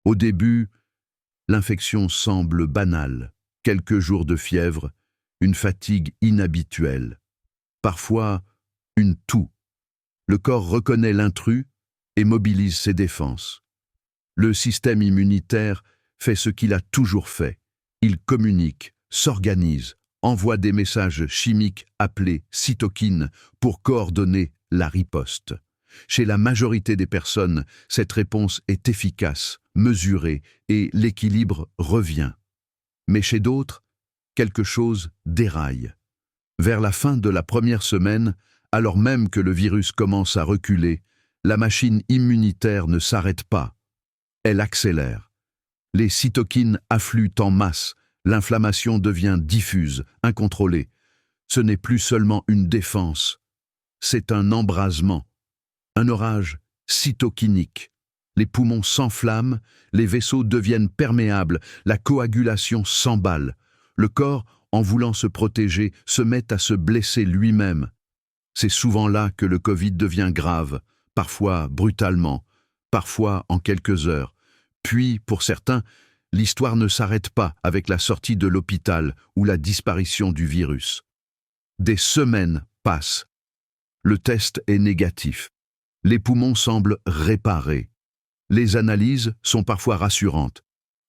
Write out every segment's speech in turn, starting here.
Au début, l'infection semble banale. Quelques jours de fièvre, une fatigue inhabituelle. Parfois, une toux. Le corps reconnaît l'intrus et mobilise ses défenses. Le système immunitaire fait ce qu'il a toujours fait. Il communique, s'organise, envoie des messages chimiques appelés cytokines pour coordonner la riposte. Chez la majorité des personnes, cette réponse est efficace, mesurée et l'équilibre revient. Mais chez d'autres, quelque chose déraille. Vers la fin de la première semaine, alors même que le virus commence à reculer, la machine immunitaire ne s'arrête pas. Elle accélère. Les cytokines affluent en masse, l'inflammation devient diffuse, incontrôlée. Ce n'est plus seulement une défense, c'est un embrasement, un orage cytokinique. Les poumons s'enflamment, les vaisseaux deviennent perméables, la coagulation s'emballe. Le corps, en voulant se protéger, se met à se blesser lui-même. C'est souvent là que le Covid devient grave, parfois brutalement, parfois en quelques heures. Puis, pour certains, l'histoire ne s'arrête pas avec la sortie de l'hôpital ou la disparition du virus. Des semaines passent. Le test est négatif. Les poumons semblent réparés. Les analyses sont parfois rassurantes.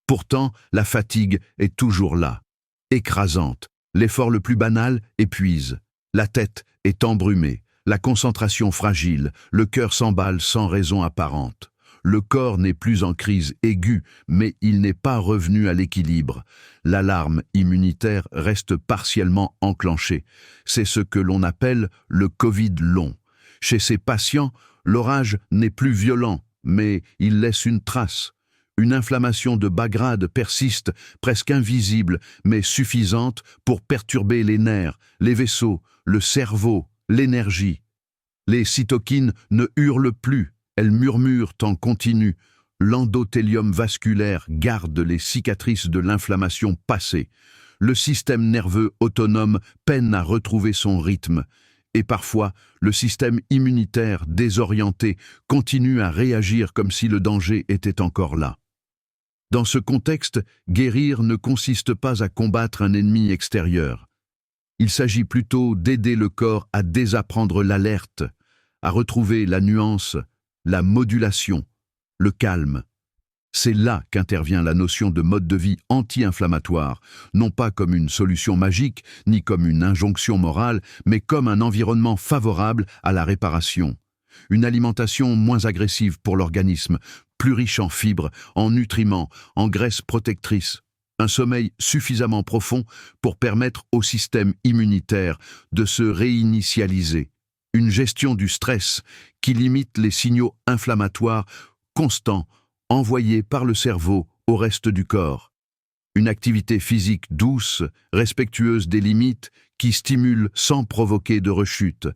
Pourtant, la fatigue est toujours là, écrasante. L'effort le plus banal épuise. La tête est embrumée, la concentration fragile, le cœur s'emballe sans raison apparente. Le corps n'est plus en crise aiguë, mais il n'est pas revenu à l'équilibre. L'alarme immunitaire reste partiellement enclenchée. C'est ce que l'on appelle le Covid long. Chez ces patients, l'orage n'est plus violent, mais il laisse une trace. Une inflammation de bas grade persiste, presque invisible, mais suffisante pour perturber les nerfs, les vaisseaux, le cerveau, l'énergie. Les cytokines ne hurlent plus, elles murmurent en continu. L'endothélium vasculaire garde les cicatrices de l'inflammation passée. Le système nerveux autonome peine à retrouver son rythme. Et parfois, le système immunitaire désorienté continue à réagir comme si le danger était encore là. Dans ce contexte, guérir ne consiste pas à combattre un ennemi extérieur. Il s'agit plutôt d'aider le corps à désapprendre l'alerte, à retrouver la nuance, la modulation, le calme. C'est là qu'intervient la notion de mode de vie anti-inflammatoire, non pas comme une solution magique, ni comme une injonction morale, mais comme un environnement favorable à la réparation. Une alimentation moins agressive pour l'organisme, plus riche en fibres, en nutriments, en graisses protectrices. Un sommeil suffisamment profond pour permettre au système immunitaire de se réinitialiser. Une gestion du stress qui limite les signaux inflammatoires constants envoyés par le cerveau au reste du corps. Une activité physique douce, respectueuse des limites, qui stimule sans provoquer de rechute.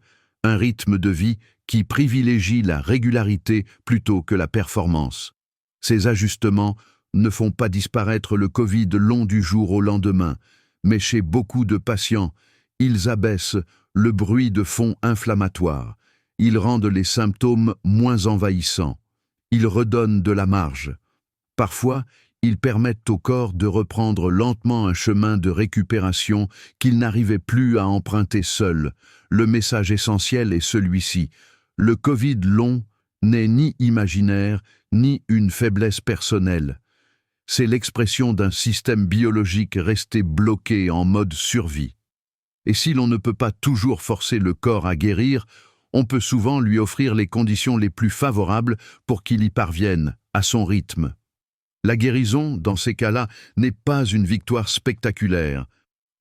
Un rythme de vie qui privilégie la régularité plutôt que la performance. Ces ajustements ne font pas disparaître le Covid long du jour au lendemain, mais chez beaucoup de patients, ils abaissent le bruit de fond inflammatoire. Ils rendent les symptômes moins envahissants. Ils redonnent de la marge. Parfois, ils permettent au corps de reprendre lentement un chemin de récupération qu'il n'arrivait plus à emprunter seul. Le message essentiel est celui-ci. Le Covid long n'est ni imaginaire, ni une faiblesse personnelle. C'est l'expression d'un système biologique resté bloqué en mode survie. Et si l'on ne peut pas toujours forcer le corps à guérir, on peut souvent lui offrir les conditions les plus favorables pour qu'il y parvienne, à son rythme. La guérison, dans ces cas-là, n'est pas une victoire spectaculaire.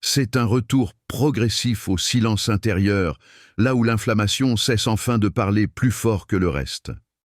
C'est un retour progressif au silence intérieur, là où l'inflammation cesse enfin de parler plus fort que le reste.